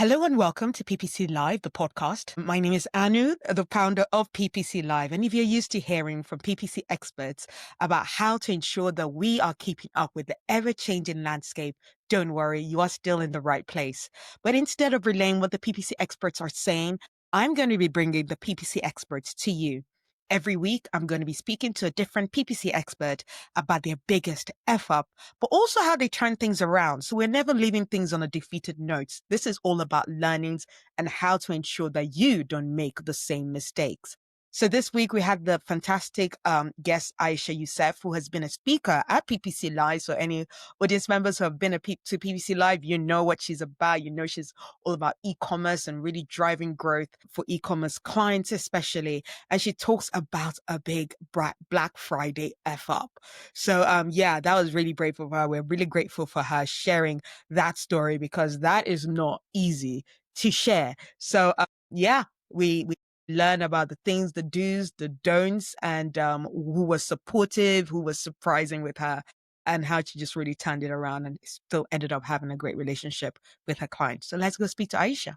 Hello and welcome to PPC Live, the podcast. My name is Anu, the founder of PPC Live. And if you're used to hearing from PPC experts about how to ensure that we are keeping up with the ever-changing landscape, don't worry, you are still in the right place. But instead of relaying what the PPC experts are saying, I'm going to be bringing the PPC experts to you. Every week, I'm going to be speaking to a different PPC expert about their biggest F up, but also how they turn things around. So we're never leaving things on a defeated note. This is all about learnings and how to ensure that you don't make the same mistakes. So this week we had the fantastic guest Aisha Youssef, who has been a speaker at PPC Live. So any audience members who have been to PPC Live, you know what she's about. You know she's all about e-commerce and really driving growth for e-commerce clients, especially. And she talks about a big Black Friday F up. So yeah, that was really brave of her. We're really grateful for her sharing that story because that is not easy to share. So yeah, we learn about the things, the do's, the don'ts, and who was supportive, who was surprising with her, and how she just really turned it around and still ended up having a great relationship with her clients. So let's go speak to Aisha.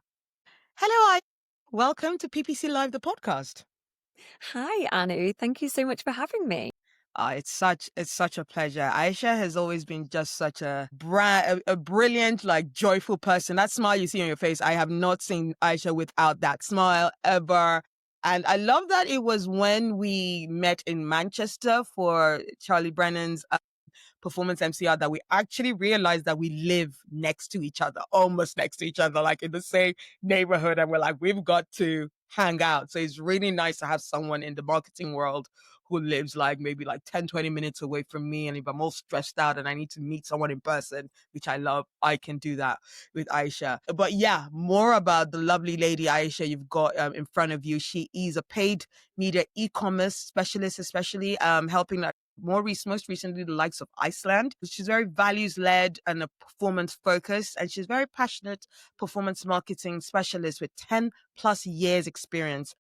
Hello, Aisha. Welcome to PPC Live, the podcast. Hi, Anu. Thank you so much for having me. It's such a pleasure. Aisha has always been just such a brilliant, like joyful person. That smile you see on your face, I have not seen Aisha without that smile ever. And I love that it was when we met in Manchester for Charlie Brennan's performance MCR that we actually realized that we live next to each other, almost next to each other, like in the same neighborhood. And we're like, we've got to hang out. So it's really nice to have someone in the marketing world who lives like maybe like 10, 20 minutes away from me. And if I'm all stressed out and I need to meet someone in person, which I love, I can do that with Aisha. But yeah, more about the lovely lady Aisha you've got in front of you. She is a paid media e-commerce specialist, especially helping most recently the likes of Iceland. She's very values led and a performance focused, and she's very passionate performance marketing specialist with 10 plus years experience.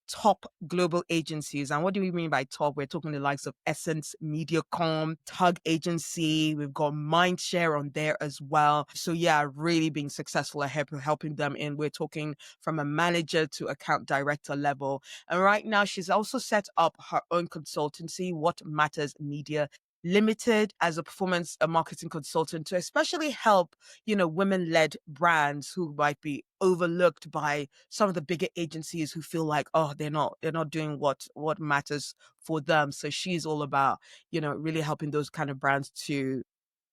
Top global agencies. And what do we mean by top? We're talking the likes of Essence, MediaCom, Tug Agency. We've got Mindshare on there as well. So yeah, really being successful at helping them in. We're talking from a manager to account director level. And right now she's also set up her own consultancy, What Matters Media Limited, as a marketing consultant to especially help, women-led brands who might be overlooked by some of the bigger agencies who feel like, oh, they're not doing what matters for them. So she's all about, really helping those kind of brands to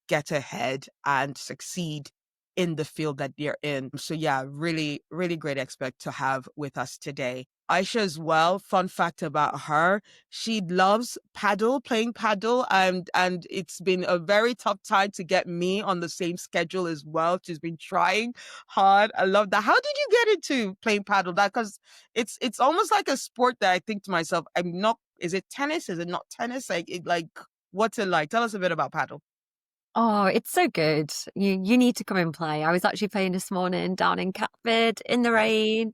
get ahead and succeed in the field that they're in. So yeah, really, really great expert to have with us today. Aisha as well, fun fact about her, she loves playing paddle, and it's been a very tough time to get me on the same schedule as well. She's been trying hard. I love that. How did you get into playing paddle? That because it's almost like a sport that I think to myself, I'm not, is it tennis? Is it not tennis? What's it like? Tell us a bit about paddle. Oh, it's so good. You need to come and play. I was actually playing this morning down in Catford in the rain,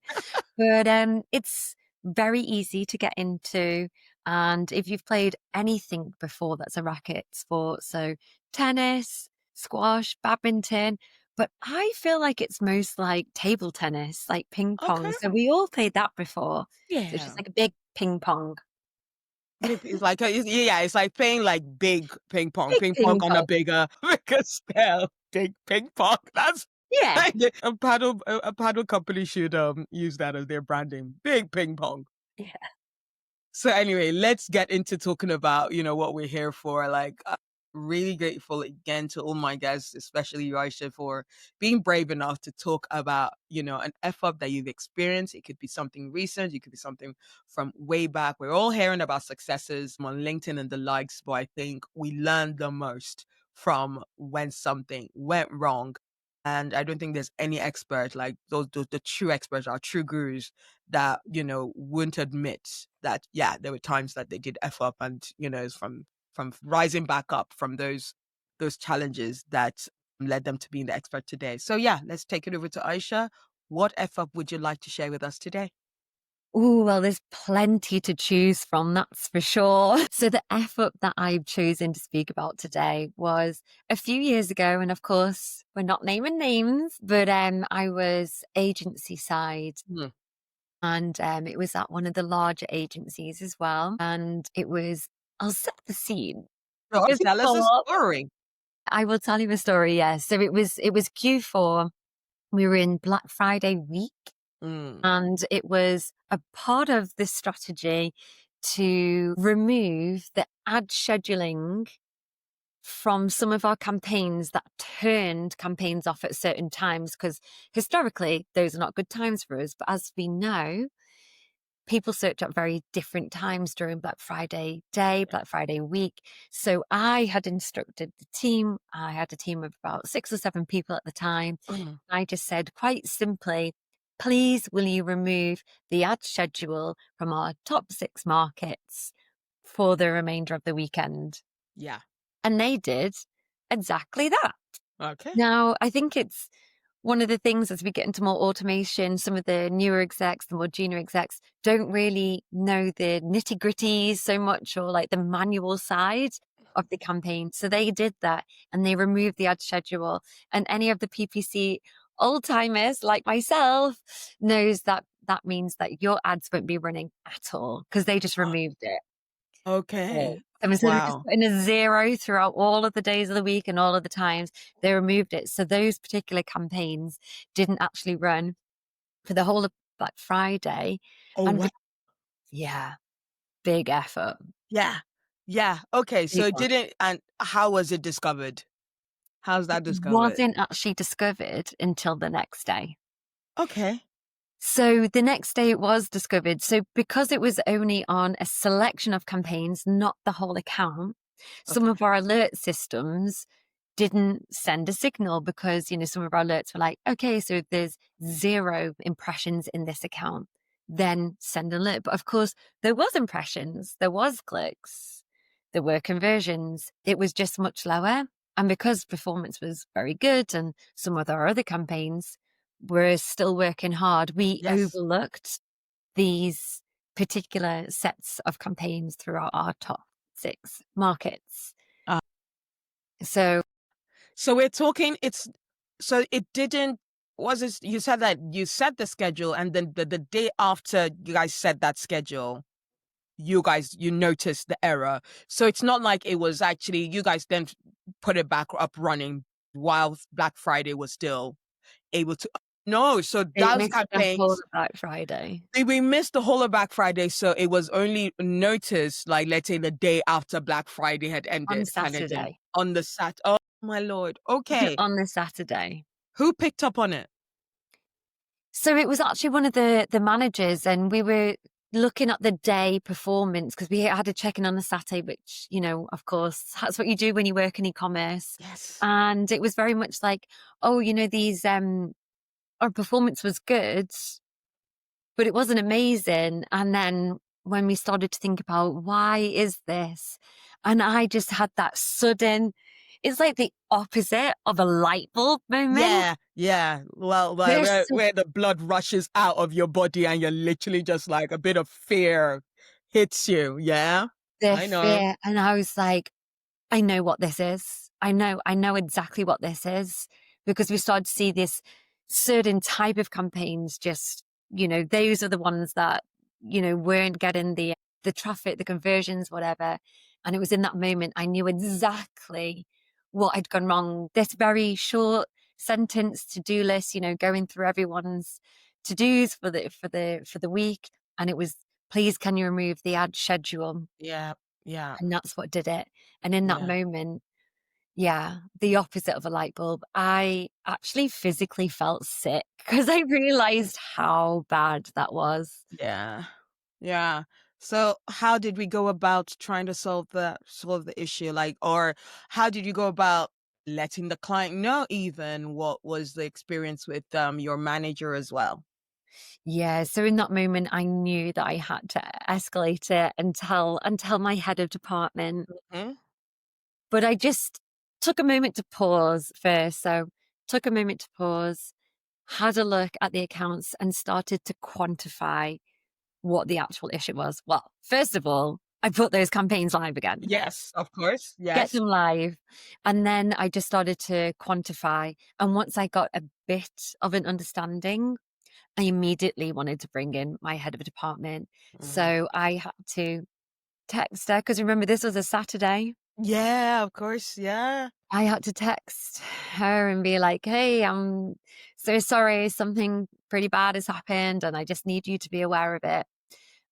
but it's very easy to get into. And if you've played anything before that's a racket sport, so tennis, squash, badminton, but I feel like it's most like table tennis, like ping Okay. pong. So we all played that before. So it's just Yeah. like a big ping pong. It's like yeah, it's like playing like big Big ping pong ping on a pong. bigger scale. Big ping pong. That's Yeah. a paddle company should use that as their branding. Big ping pong. Yeah. So anyway, let's get into talking about, what we're here for. Like, really grateful again to all my guests, especially you, Aisha, for being brave enough to talk about, an F up that you've experienced. It could be something recent. It could be something from way back. We're all hearing about successes on LinkedIn and the likes, but I think we learn the most from when something went wrong. And I don't think there's any expert like those the true experts, our true gurus that, wouldn't admit that, yeah, there were times that they did F up and, it's from rising back up from those challenges that led them to being the expert today. So yeah, let's take it over to Aisha. What F up would you like to share with us today? Oh, well, there's plenty to choose from, that's for sure. So the F up that I've chosen to speak about today was a few years ago. And of course, we're not naming names, but I was agency side. Hmm. And it was at one of the larger agencies as well. And it was, I'll set the scene. Oh, tell us a Before story. I will tell you a story, yes. So it was Q4. We were in Black Friday week. Mm. And it was a part of this strategy to remove the ad scheduling from some of our campaigns that turned campaigns off at certain times, because historically, those are not good times for us. But as we know, people search at very different times during Black Friday day, Black Friday week. So I had instructed the team. I had a team of about 6 or 7 people at the time. Mm. I just said quite simply, please, will you remove the ad schedule from our top 6 markets for the remainder of the weekend? Yeah. And they did exactly that. Okay. Now, I think it's one of the things as we get into more automation, some of the newer execs, the more junior execs don't really know the nitty gritties so much, or like the manual side of the campaign. So they did that and they removed the ad schedule. And any of the PPC old timers like myself knows that that means that your ads won't be running at all because they just removed it. Oh. Okay. And instead of just Wow. putting a 0 throughout all of the days of the week and all of the times, they removed it. So those particular campaigns didn't actually run for the whole of Black Friday. Oh, And wow. yeah, big effort. Yeah. Yeah. Okay. So Big it one. didn't, and how was it discovered? How's It that discovered? wasn't actually discovered until the next day. Okay. So the next day it was discovered. So because it was only on a selection of campaigns, not the whole account, some Okay. of our alert systems didn't send a signal because, some of our alerts were like, okay, so if there's 0 impressions in this account, then send an alert. But of course, there was impressions, there was clicks, there were conversions. It was just much lower. And because performance was very good and some of our other campaigns were still working hard, we Yes. overlooked these particular sets of campaigns throughout our top 6 markets. Uh, So so we're talking, so it didn't, was it, you said that you set the schedule and then the day after you guys set that schedule, you noticed the error. So it's not like it was actually, you guys then put it back up running while Black Friday was still able to. No, so they those missed the whole campaigns, of Black Friday we missed the whole of Black Friday, so it was only noticed, like, let's say the day after Black Friday had on ended, kind of thing, Saturday. on the Sat. Oh my lord. Okay, On the Saturday. who picked up on it? So it was actually one of the managers, and we were looking at the day performance because we had a check-in on the Saturday, which, of course, that's what you do when you work in e-commerce. Yes. And it was very much like, oh, these our performance was good, but it wasn't amazing. And then when we started to think about why is this, and I just had that sudden, it's like the opposite of a light bulb moment. Yeah, yeah. Well, There's where the blood rushes out of your body and you're literally just like a bit of fear hits you. Yeah, the I know. fear, and I was like, I know what this is. I know exactly what this is, because we started to see this certain type of campaigns just, those are the ones that, weren't getting the traffic, the conversions, whatever. And it was in that moment I knew exactly what had gone wrong. This very short sentence to-do list, going through everyone's to-dos for the week. And it was, please can you remove the ad schedule? Yeah, yeah, And that's what did it. And in that yeah, moment, yeah, the opposite of a light bulb, I actually physically felt sick because I realized how bad that was. yeah, yeah. So how did we go about trying to solve the issue? Like, or how did you go about letting the client know even what was the experience with your manager as well? Yeah, so in that moment, I knew that I had to escalate it and tell my head of department. Hmm? But I just took a moment to pause first. So took a moment to pause, had a look at the accounts and started to quantify what the actual issue was. Well, first of all, I put those campaigns live again, Yes, of course. get Yes. them live. And then I just started to quantify. And once I got a bit of an understanding, I immediately wanted to bring in my head of a department. Mm. So I had to text her because remember, this was a Saturday. Yeah, of course. Yeah. I had to text her and be like, hey, I'm so sorry. Something pretty bad has happened and I just need you to be aware of it.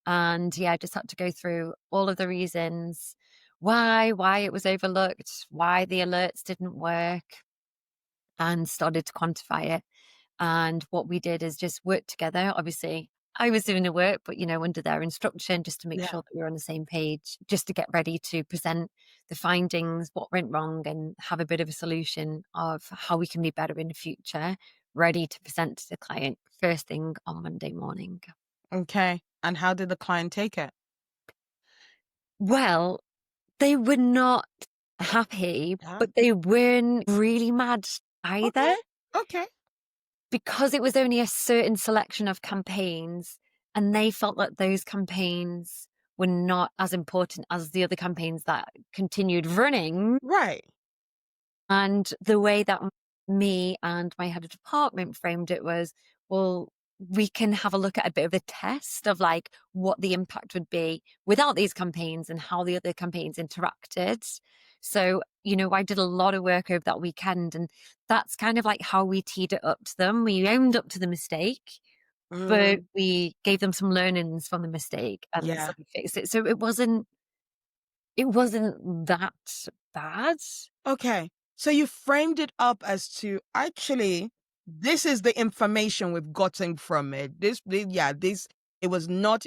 And yeah, I just had to go through all of the reasons why it was overlooked, why the alerts didn't work, and started to quantify it. And what we did is just work together. Obviously, I was doing the work, but under their instruction, just to make Yeah. sure that we were on the same page, just to get ready to present the findings, what went wrong, and have a bit of a solution of how we can be better in the future, ready to present to the client first thing on Monday morning. Okay. And how did the client take it? Well, they were not happy, Yeah. but they weren't really mad either. Okay. Okay. Because it was only a certain selection of campaigns, and they felt that those campaigns were not as important as the other campaigns that continued running. Right. And the way that me and my head of department framed it was, well, we can have a look at a bit of a test of like what the impact would be without these campaigns and how the other campaigns interacted. So, I did a lot of work over that weekend, and that's kind of like how we teed it up to them. We owned up to the mistake, but Mm, we gave them some learnings from the mistake and yeah. sort of fixed it. So it wasn't that bad. Okay. So you framed it up as to actually, this is the information we've gotten from it. This, it was not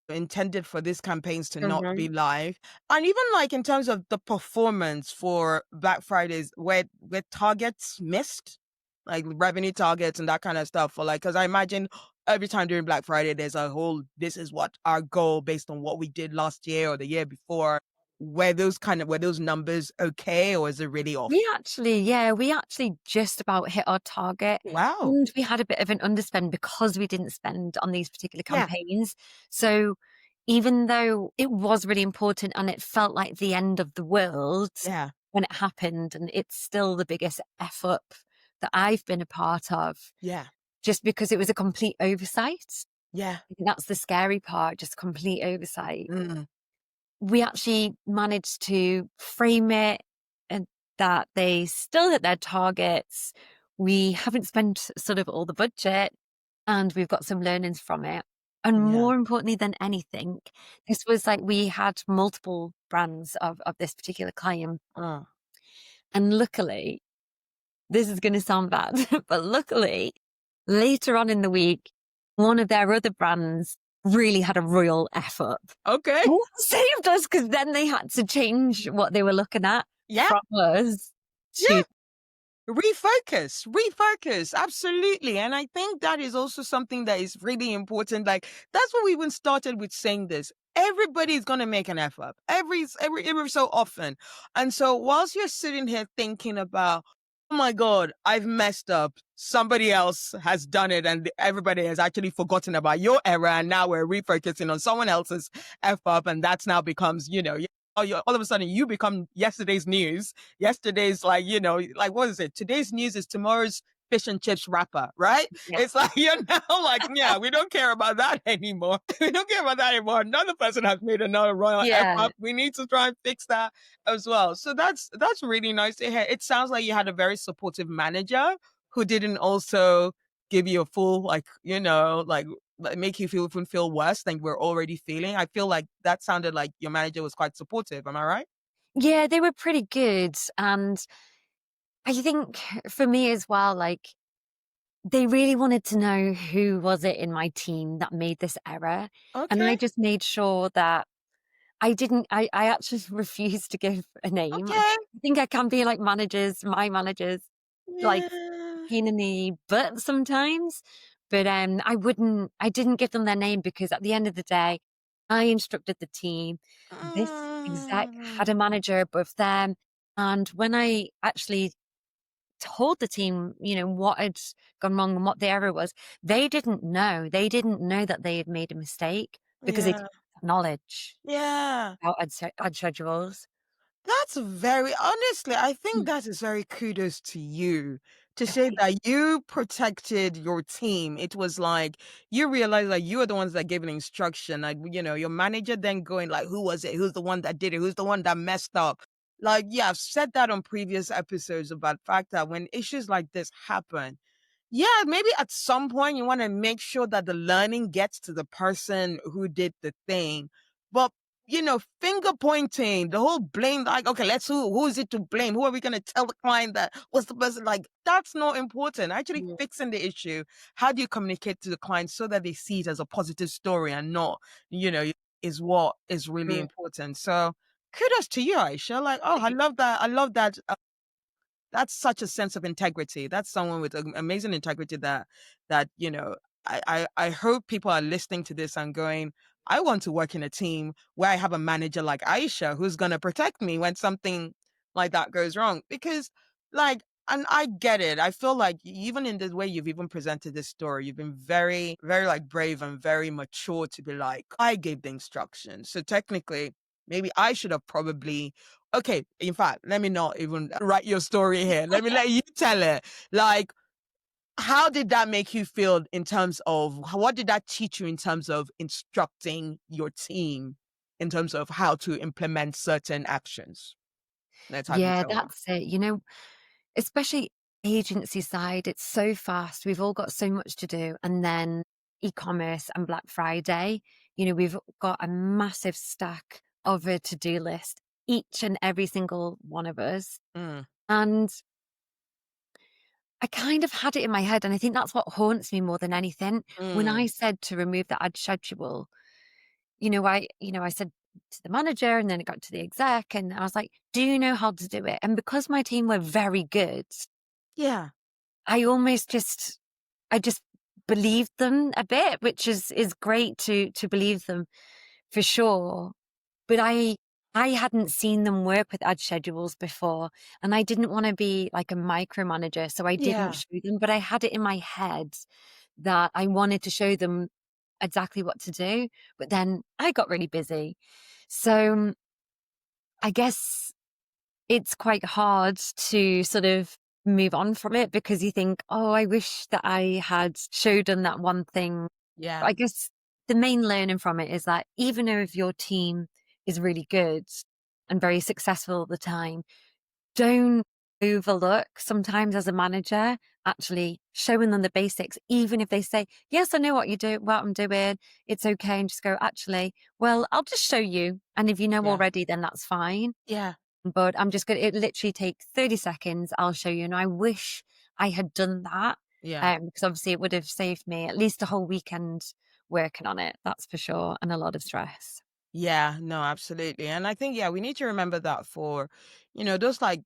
intended for these campaigns to not be live. And even like in terms of the performance for Black Fridays, where targets missed, like revenue targets and that kind of stuff. For like, because I imagine every time during Black Friday, there's a whole, this is what our goal based on what we did last year or the year before. Were those numbers okay, or is it really off? We actually just about hit our target. Wow. And we had a bit of an underspend because we didn't spend on these particular Yeah. campaigns. So even though it was really important and it felt like the end of the world Yeah. when it happened, and it's still the biggest F up that I've been a part of, Yeah. just because it was a complete oversight. Yeah. I think that's the scary part, just complete oversight. Mm. We actually managed to frame it and that they still hit their targets. We haven't spent sort of all the budget, and we've got some learnings from it. And Yeah. more importantly than anything, this was like we had multiple brands of this particular client. Uh. And luckily, this is going to sound bad, but luckily, later on in the week, one of their other brands really had a real F up. Okay. What saved us because then they had to change what they were looking at Yeah. from us Yeah. to Refocus, absolutely. And I think that is also something that is really important. Like, that's what we even started with saying this. Everybody's gonna make an F up every so often. And so whilst you're sitting here thinking about, oh my God, I've messed up. Somebody else has done it and everybody has actually forgotten about your error. And now we're refocusing on someone else's F up. And that's now becomes, all of a sudden you become yesterday's news. Yesterday's like, like, what is it? Today's news is tomorrow's fish and chips wrapper, right? yeah. It's like, you're now like, yeah, we don't care about that anymore. We don't care about that anymore. Another person has made another royal F Yeah. up. We need to try and fix that as well. So that's really nice to hear. It sounds like you had a very supportive manager who didn't also give you a full, like, make you feel worse than we're already feeling. I feel like that sounded like your manager was quite supportive. Am I right? Yeah, they were pretty good. And I think for me as well, like they really wanted to know who was it in my team that made this error. And I Okay. just made sure that I actually refused to give a name. I Okay. think I can be like my managers, like Yeah. pain in the butt sometimes. But I didn't give them their name because at the end of the day, I instructed the team. This exec had a manager above them. And when I actually told the team, what had gone wrong and what the error was, they didn't know. They didn't know that they had made a mistake. because they didn't Yeah. have knowledge Yeah. about ad schedules. That's very honestly, I think Mm. that is very kudos to you to say that you protected your team. It was like you realized that you were the ones that gave an instruction. Like, your manager then going like, who was it? Who's the one that did it? Who's the one that messed up? Like, yeah, I've said that on previous episodes about the fact that when issues like this happen, yeah, maybe at some point you want to make sure that the learning gets to the person who did the thing. But, finger pointing, the whole blame, like, okay, who is it to blame? Who are we going to tell the client that was the person? Like, that's not important. Actually Mm. fixing the issue. How do you communicate to the client so that they see it as a positive story and not, you know, is what is really Mm. important. So kudos to you, Aisha. Like, oh, I love that. I love that. That's such a sense of integrity. That's someone with amazing integrity that I hope people are listening to this and going, I want to work in a team where I have a manager like Aisha who's going to protect me when something like that goes wrong. Because, like, and I get it. I feel like even in the way you've even presented this story, you've been very, very like brave and very mature to be like, I gave the instructions. So technically, maybe I should have probably, okay, in fact, let me not even write your story here. Let me let you tell it. Like, how did that make you feel in terms of what did that teach you in terms of instructing your team in terms of how to implement certain actions? Let's have you Yeah, tell her. that's it. Especially agency side, it's so fast. We've all got so much to do. And then e-commerce and Black Friday, we've got a massive stack of a to-do list, each and every single one of us. Mm, And I kind of had it in my head, and I think that's what haunts me more than anything. When mm, I said to remove the ad schedule, I said to the manager, and then it got to the exec, and I was like, "Do you know how to do it?" And because my team were very good, yeah, I just believed them a bit, which is great to believe them for sure. But I hadn't seen them work with ad schedules before, and I didn't want to be like a micromanager, so I didn't yeah, show them, but I had it in my head that I wanted to show them exactly what to do, but then I got really busy. So I guess it's quite hard to sort of move on from it because you think, oh, I wish that I had showed them that one thing. But yeah, I guess the main learning from it is that even if your team is really good and very successful all the time, don't overlook sometimes as a manager actually showing them the basics, even if they say, yes, I know what I'm doing. It's okay. And just go, actually, well, I'll just show you. And if you know yeah, already, then that's fine. yeah, But I'm just it literally take 30 seconds. I'll show you. And I wish I had done that. yeah. Because obviously it would have saved me at least a whole weekend working on it. That's for sure. And a lot of stress. Yeah, no, absolutely. And I think, yeah, we need to remember that for, those like,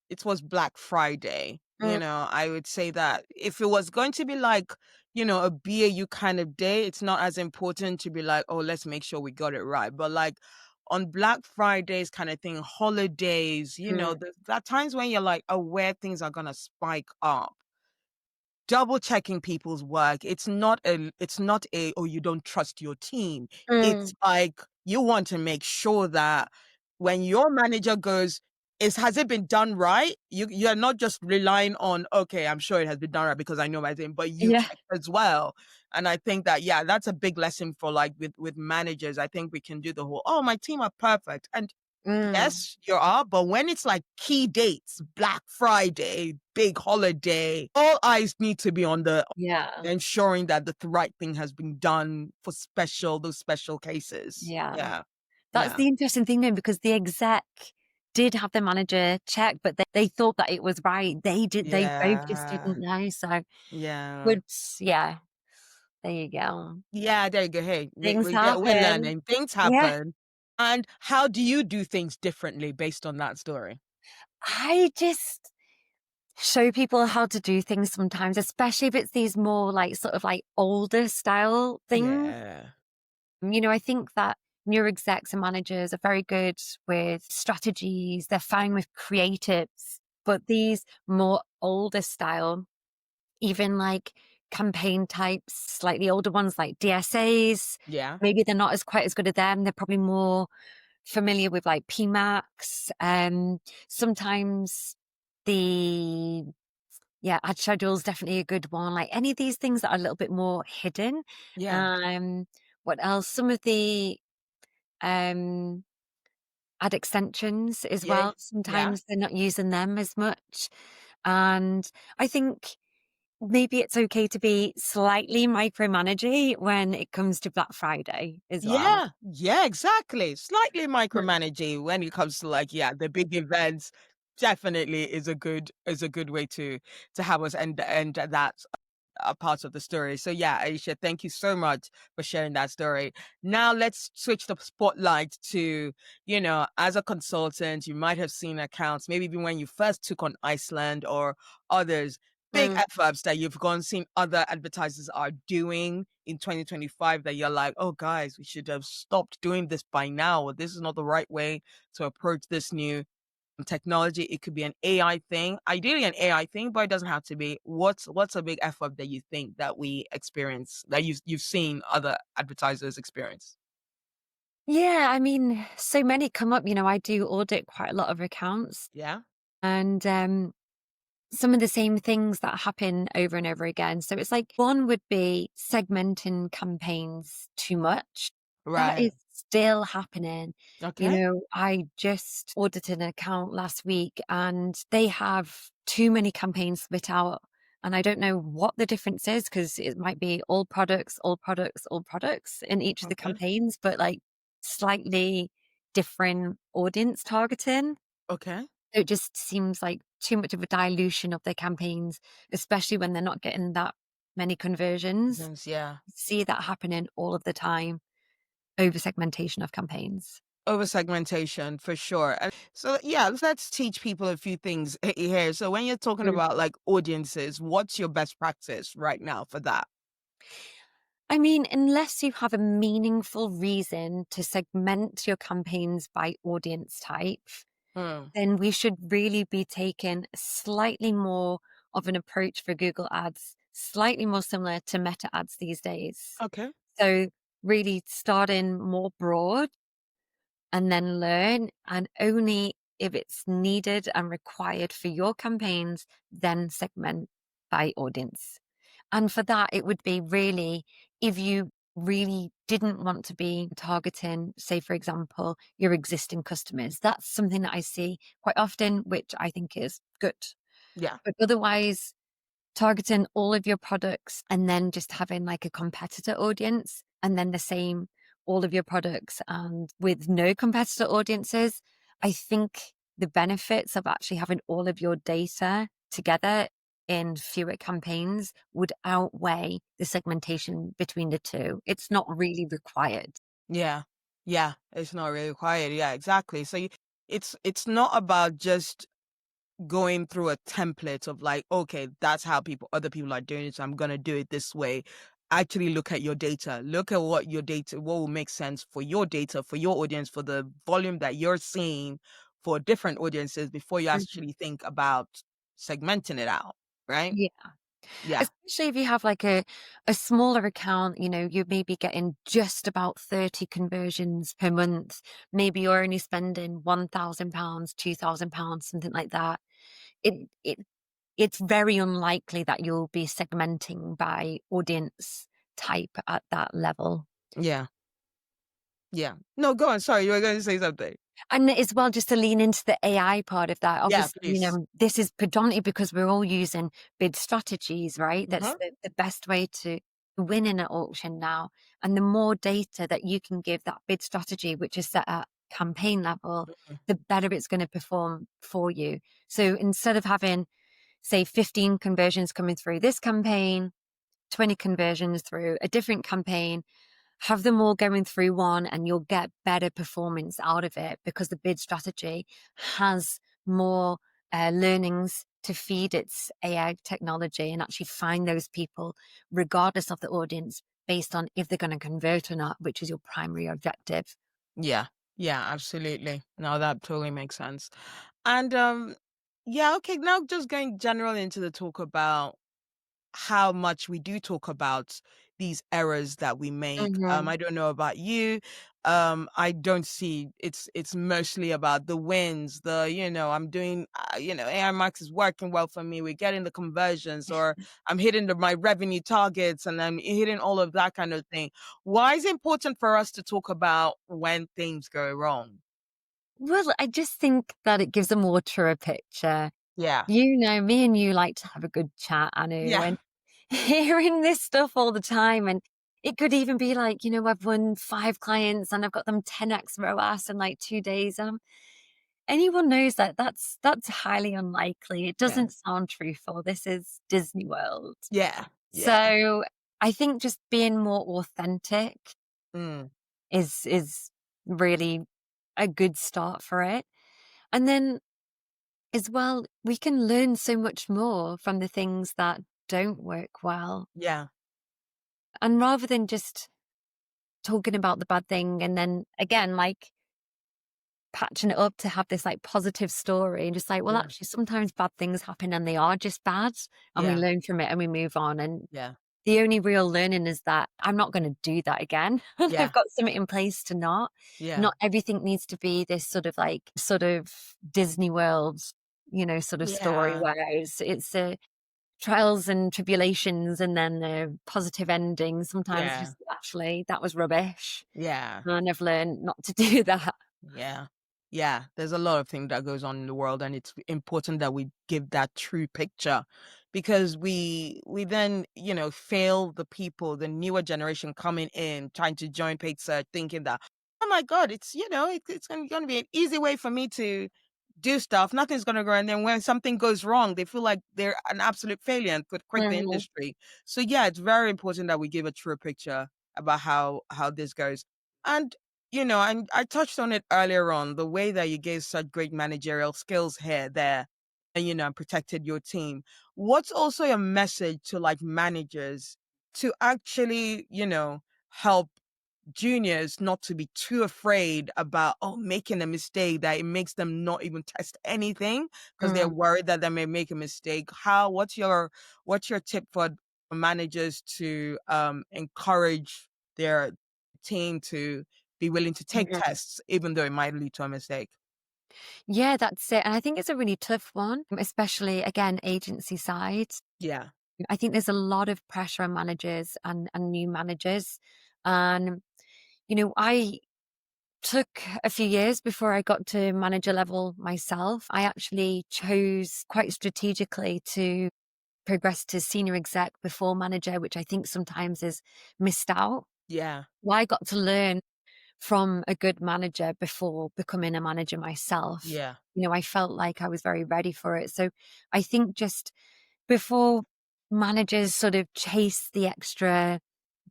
it was Black Friday. Mm. I would say that if it was going to be like, a BAU kind of day, it's not as important to be like, oh, let's make sure we got it right. But like on Black Fridays kind of thing, holidays, Mm. there are times when you're like aware things are going to spike up, double checking people's work. It's not a oh, you don't trust your team. It's Mm. like you want to make sure that when your manager goes, has it been done right? You're not just relying on, okay, I'm sure it has been done right because I know my team, but you Yeah. check as well. And I think that, yeah, that's a big lesson for like with managers. I think we can do the whole, oh, my team are perfect. And Mm. yes, you are, but when it's like key dates, Black Friday, big holiday, all eyes need to be on the Yeah. ensuring that the right thing has been done for those special cases. Yeah. Yeah. That's Yeah. the interesting thing though, because the exec did have the manager check, but they thought that it was right. They both just Yeah. didn't know. So, Yeah. but yeah, there you go. Yeah, there you go. Hey, Things we're happen. learning. Things Yeah. happen. And how do you do things differently based on that story? I just show people how to do things sometimes, especially if it's these more like sort of like older style things. Yeah. I think that new execs and managers are very good with strategies. They're fine with creatives, but these more older style, even like campaign types, slightly older ones like DSAs. Yeah. Maybe they're not as quite as good at them. They're probably more familiar with like PMAX. Sometimes the ad schedule is definitely a good one. Like any of these things that are a little bit more hidden. Yeah. Um, what else? Some of the um ad extensions as Yeah. well. Yeah. Sometimes they're not using them as much. And I think maybe it's okay to be slightly micromanagey when it comes to Black Friday as well. Yeah, yeah, exactly. Slightly micromanaging when it comes to like, yeah, the big events definitely is a good way to have us and that's a part of the story. So yeah, Aisha, thank you so much for sharing that story. Now let's switch the spotlight to, as a consultant, you might have seen accounts, maybe even when you first took on Iceland or others, big Mm. efforts that you've gone seen other advertisers are doing in 2025 that you're like, oh guys, we should have stopped doing this by now, or this is not the right way to approach this new technology. It could be an AI thing, ideally an AI thing, but it doesn't have to be. What's a big effort that you think that we experience that you've seen other advertisers experience? Yeah, I mean, so many come up. I do audit quite a lot of accounts, Yeah. and some of the same things that happen over and over again. So it's like one would be segmenting campaigns too much. That Right. is still happening. Okay. I just audited an account last week and they have too many campaigns split out. And I don't know what the difference is because it might be all products, all products, all products in each of the Okay. campaigns, but like slightly different audience targeting. Okay. So it just seems like too much of a dilution of their campaigns, especially when they're not getting that many conversions. Yeah. See that happening all of the time, over segmentation of campaigns. Over segmentation for sure. And so yeah, let's teach people a few things here. So when you're talking Mm. about like audiences, what's your best practice right now for that? I mean, unless you have a meaningful reason to segment your campaigns by audience type, Hmm. then we should really be taking slightly more of an approach for Google Ads, slightly more similar to Meta Ads these days. Okay. So really starting more broad and then learn, and only if it's needed and required for your campaigns, then segment by audience. And for that, it would be really if you really didn't want to be targeting, say, for example, your existing customers. That's something that I see quite often, which I think is good. Yeah. But otherwise, targeting all of your products and then just having like a competitor audience and then the same all of your products and with no competitor audiences, I think the benefits of actually having all of your data together in fewer campaigns would outweigh the segmentation between the two. It's not really required. Yeah. Yeah. It's not really required. Yeah, exactly. So it's not about just going through a template of like, okay, that's how other people are doing it, so I'm gonna do it this way. Actually look at your data. Look at what will make sense for your data, for your audience, for the volume that you're seeing for different audiences before you Mhm. actually think about segmenting it out. Right? Yeah. Yeah. Especially if you have like a smaller account, you may be getting just about 30 conversions per month. Maybe you're only spending £1,000, £2,000, something like that. It it it's very unlikely that you'll be segmenting by audience type at that level. Yeah. Yeah. No, go on. Sorry, you were going to say something. And as well, just to lean into the AI part of that, Yeah, obviously, please. this is predominantly because we're all using bid strategies, right? That's Uh-huh. the best way to win in an auction now. And the more data that you can give that bid strategy, which is set at campaign level, the better it's going to perform for you. So instead of having, say, 15 conversions coming through this campaign, 20 conversions through a different campaign, have them all going through one and you'll get better performance out of it because the bid strategy has more learnings to feed its AI technology and actually find those people regardless of the audience based on if they're going to convert or not, which is your primary objective. Yeah. Yeah, absolutely. No, that totally makes sense. And yeah, okay, now just going general into the talk about how much we do talk about these errors that we make. Mhm. I don't know about you. I don't see it's mostly about the wins, I'm doing, AI Max is working well for me. We're getting the conversions, or I'm hitting my revenue targets, and I'm hitting all of that kind of thing. Why is it important for us to talk about when things go wrong? Well, I just think that it gives a more truer picture. Yeah. You know, me and you like to have a good chat, Anu, Yeah. and hearing this stuff all the time. And it could even be like, I've won 5 clients and I've got them 10x ROAS in like 2 days. Anyone knows that that's highly unlikely. It Yeah. doesn't sound truthful. This is Disney World. Yeah. Yeah. So I think just being more authentic Mm. is really a good start for it. And then as well, we can learn so much more from the things that don't work well. Yeah. And rather than just talking about the bad thing and then again, like patching it up to have this like positive story and just like, well, Yeah. actually, sometimes bad things happen and they are just bad and we Yeah. learn from it and we move on. And Yeah. the only real learning is that I'm not going to do that again. I've Yeah. got something in place to not. Yeah. Not everything needs to be this sort of Disney World, sort of story Yeah. where it's trials and tribulations and then the positive ending. Sometimes Yeah. just actually that was rubbish. Yeah. And I've learned not to do that. Yeah. Yeah. There's a lot of things that goes on in the world, and it's important that we give that true picture, because we then, fail the people, the newer generation coming in, trying to join paid search, thinking that, oh my God, it's going to be an easy way for me to do stuff. Nothing's going to go. And then when something goes wrong, they feel like they're an absolute failure and could quit the Mhm. industry. So yeah, it's very important that we give a true picture about how this goes. And I touched on it earlier on, the way that you gave such great managerial skills here, there, and and protected your team. What's also a message to like managers to actually, help juniors not to be too afraid about making a mistake, that it makes them not even test anything because they're Mm. worried that they may make a mistake? What's your tip for managers to encourage their team to be willing to take Mhm. tests even though it might lead to a mistake? Yeah, that's it. And I think it's a really tough one, especially again, agency side. Yeah. I think there's a lot of pressure on managers and new managers. And, I took a few years before I got to manager level myself. I actually chose quite strategically to progress to senior exec before manager, which I think sometimes is missed out. Yeah. Well, I got to learn from a good manager before becoming a manager myself. Yeah. I felt like I was very ready for it. So I think just before managers sort of chase the extra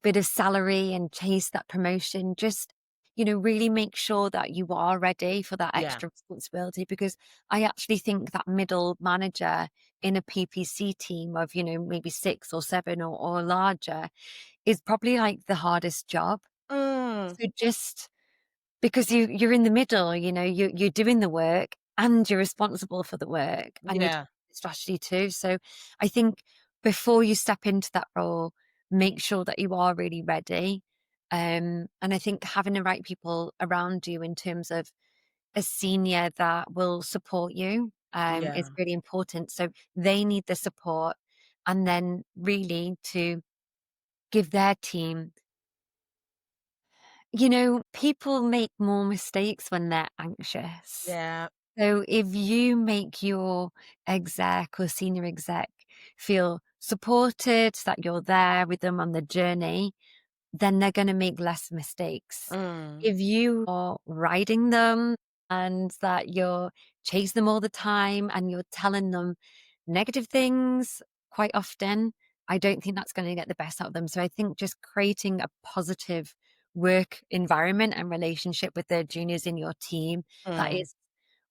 bit of salary and chase that promotion, just, really make sure that you are ready for that Yeah. extra responsibility. Because I actually think that middle manager in a PPC team of, maybe 6 or 7 or larger is probably like the hardest job. Mm, So just because you're in the middle, you're doing the work and you're responsible for the work and you're yeah. doing strategy too. So I think before you step into that role, make sure that you are really ready. And I think having the right people around you in terms of a senior that will support you is Yeah. really important. So they need the support and then really to give their team, people make more mistakes when they're anxious. Yeah. So if you make your exec or senior exec feel supported, that you're there with them on the journey, then they're going to make less mistakes. Mm, If you are riding them and that you're chasing them all the time and you're telling them negative things quite often, I don't think that's going to get the best out of them. So I think just creating a positive work environment and relationship with the juniors in your team that mm, is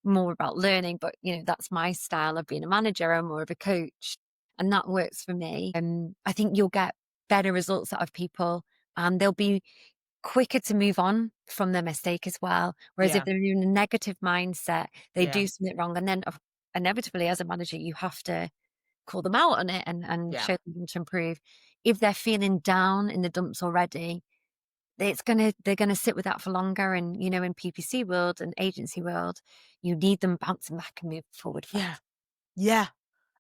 more about learning. But, that's my style of being a manager. I'm more of a coach and that works for me. And I think you'll get better results out of people and they'll be quicker to move on from their mistake as well. Whereas if yeah. they're in a negative mindset, they Yeah. do something wrong. And then inevitably, as a manager, you have to call them out on it and Yeah. show them to improve. If they're feeling down in the dumps already, they're gonna sit with that for longer. And in PPC world and agency world, you need them bouncing back and move forward Yeah. fast. Yeah.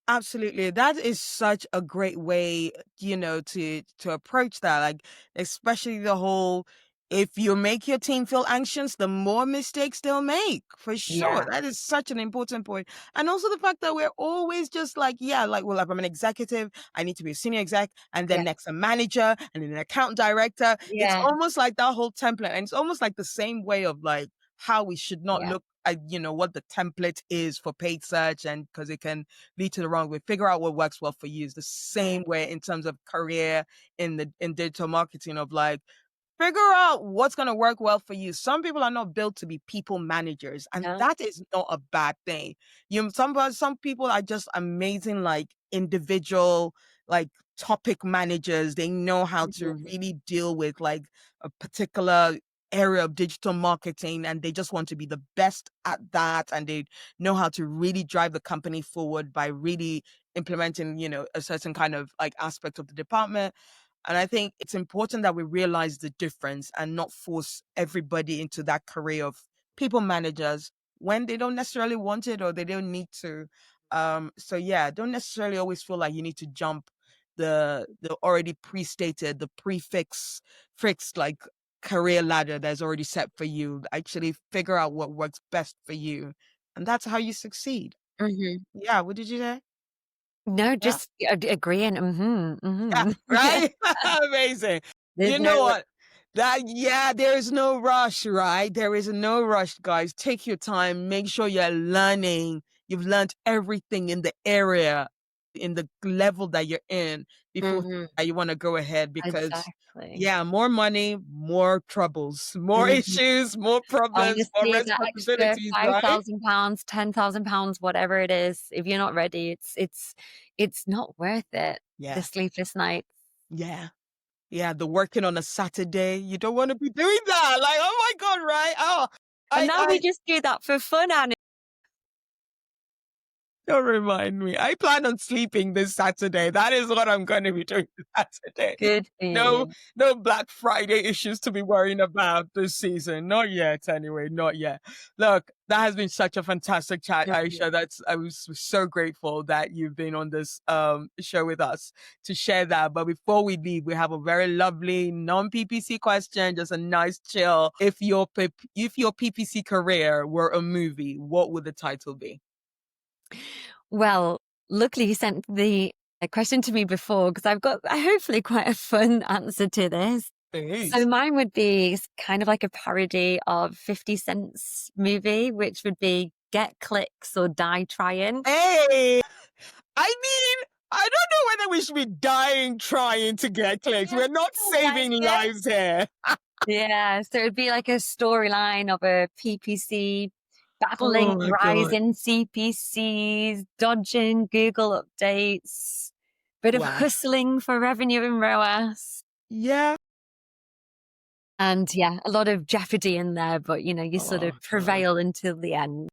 Absolutely. That is such a great way, to approach that. Like, especially the whole, if you make your team feel anxious, the more mistakes they'll make. For sure. Yeah, That is such an important point. And also the fact that we're always just like, yeah, like, well, if I'm an executive, I need to be a senior exec, and then yeah, next a manager, and then an account director. It's yeah, almost like that whole template. And it's almost like the same way of like how we should not yeah, look at, what the template is for paid search, and because it can lead to the wrong way. Figure out what works well for you. Is the yeah, same way in terms of career in digital marketing, of like, figure out what's going to work well for you. Some people are not built to be people managers, and no, that is not a bad thing. Some people are just amazing, like individual, like topic managers. They know how to mhm, really deal with like a particular area of digital marketing, and they just want to be the best at that, and they know how to really drive the company forward by really implementing, a certain kind of like aspect of the department. And I think it's important that we realize the difference and not force everybody into that career of people managers when they don't necessarily want it or they don't need to. So yeah, don't necessarily always feel like you need to jump the already pre-stated, the fixed like career ladder that's already set for you. Actually figure out what works best for you. And that's how you succeed. mhm. Yeah, what did you say? No, Yeah. just agreeing. Mhm, Yeah, mhm. right? Amazing. There's You know no what? Yeah, there is no rush, right? There is no rush, guys. Take your time. Make sure you're learning. You've learned everything in the area, in the level that you're in before Mhm, you want to go ahead, because exactly. yeah, more money, more troubles, more Mhm. issues, more problems, more Honestly, that extra responsibilities, right? £5,000, £10,000, whatever it is, if you're not ready, it's not worth it. The Yeah. sleepless nights. Yeah. Yeah, the working on a Saturday. You don't want to be doing that. Like, oh my God, right? Oh, And now we I just do that for fun, Annie. don't remind me. I plan on sleeping this Saturday. That is what I'm going to be doing this Saturday. Good for No, you. no Black Friday issues to be worrying about this season. Not yet, anyway. Not yet. Look, that has been such a fantastic chat, Mhm. Aisha. I was so grateful that you've been on this show with us to share that. But before we leave, we have a very lovely non-PPC question, just a nice chill. If your PPC career were a movie, what would the title be? Well, luckily you sent the a question to me before because I've got hopefully quite a fun answer to this. So Please. mine would be kind of like a parody of 50 Cent's movie, which would be Get Clicks or Die Trying. Hey, I mean, I don't know whether we should be dying trying to get clicks. Yeah, We're not I like saving it. lives here. Yeah, so it'd be like a storyline of a PPC battling Oh my God. rising CPCs, dodging Google updates, bit of Wow. hustling for revenue and ROAS. Yeah. And yeah, a lot of jeopardy in there, but you sort of Oh God. prevail until the end.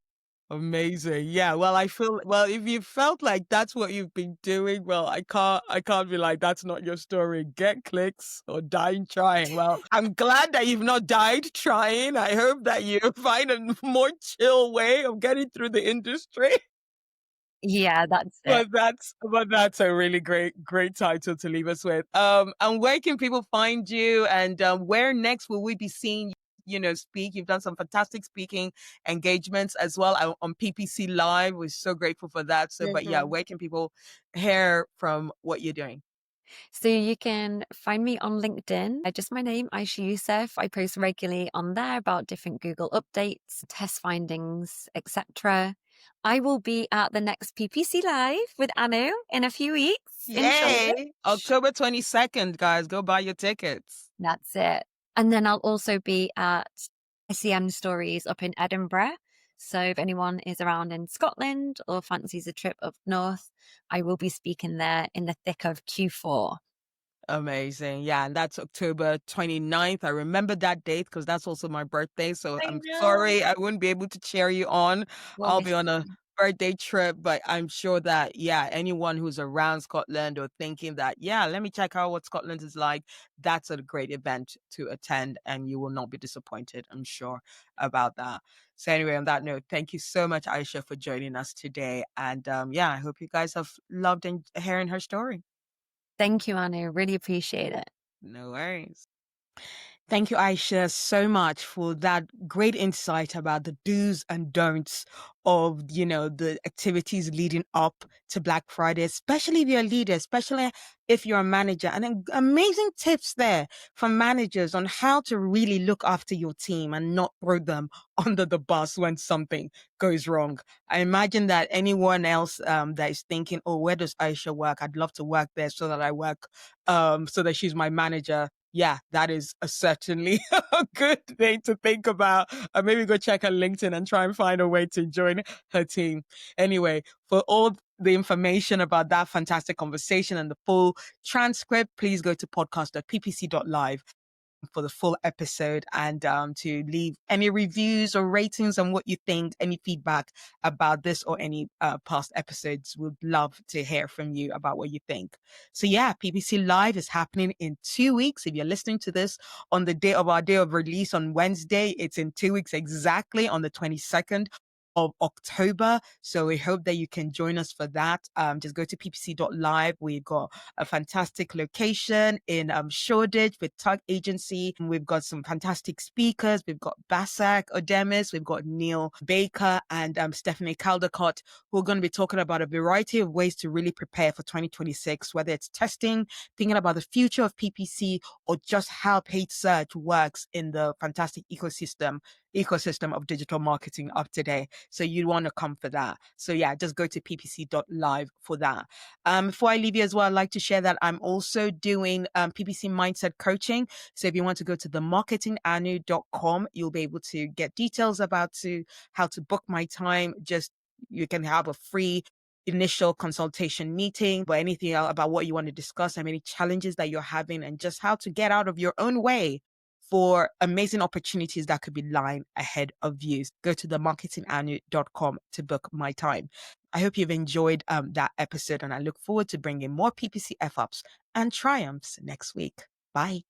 Amazing. Yeah. Well, if you felt like that's what you've been doing, well, I can't be like, that's not your story. Get clicks or dying trying. Well, I'm glad that you've not died trying. I hope that you find a more chill way of getting through the industry. Yeah, that's it. But that's a really great title to leave us with. And where can people find you, and where next will we be seeing you speak? You've done some fantastic speaking engagements as well on PPC Live. We're so grateful for that. So, but yeah, Mhm. where can people hear from what you're doing? So you can find me on LinkedIn. Just my name, Aisha Youssef. I post regularly on there about different Google updates, test findings, etc. I will be at the next PPC Live with Anu in a few weeks in Yay! Shoreditch. October 22nd, guys. Go buy your tickets. That's it. And then I'll also be at SEM Stories up in Edinburgh. So if anyone is around in Scotland or fancies a trip up north, I will be speaking there in the thick of Q4. Amazing. Yeah, and that's October 29th. I remember that date because that's also my birthday. So I I'm know. sorry I wouldn't be able to cheer you on. We'll I'll miss be on a you. birthday trip, but I'm sure that, yeah, anyone who's around Scotland or thinking that, yeah, let me check out what Scotland is like, that's a great event to attend and you will not be disappointed, I'm sure about that. So anyway, on that note, thank you so much, Aisha, for joining us today. And yeah, I hope you guys have loved hearing her story. Thank you, Anu. Really appreciate it. No worries. Thank you, Aisha, so much for that great insight about the do's and don'ts of, the activities leading up to Black Friday, especially if you're a leader, especially if you're a manager. And amazing tips there from managers on how to really look after your team and not throw them under the bus when something goes wrong. I imagine that anyone else that is thinking, oh, where does Aisha work? I'd love to work there so that I work, so that she's my manager. Yeah, that is certainly a good thing to think about. Maybe go check her LinkedIn and try and find a way to join her team. Anyway, for all the information about that fantastic conversation and the full transcript, please go to podcast.ppc.live for the full episode and to leave any reviews or ratings on what you think, any feedback about this or any past episodes. We'd love to hear from you about what you think. So yeah, PPC Live is happening in 2 weeks. If you're listening to this on the day of our day of release on Wednesday, it's in 2 weeks exactly on the 22nd of October. So we hope that you can join us for that. Just go to ppc.live. We've got a fantastic location in Shoreditch with Tug Agency. We've got some fantastic speakers. We've got Basak Odemis, we've got Neil Baker and Stephanie Caldecott, who are going to be talking about a variety of ways to really prepare for 2026, whether it's testing, thinking about the future of PPC, or just how paid search works in the fantastic ecosystem of digital marketing up today. So you want to come for that. So yeah, just go to ppc.live for that. Before I leave you as well, I'd like to share that I'm also doing PPC mindset coaching. So if you want to go to themarketinganu.com, you'll be able to get details about how to book my time. Just you can have a free initial consultation meeting, but anything else about what you want to discuss and any challenges that you're having and just how to get out of your own way for amazing opportunities that could be lying ahead of you. Go to themarketinganu.com to book my time. I hope you've enjoyed that episode and I look forward to bringing more PPC F-ups and triumphs next week. Bye.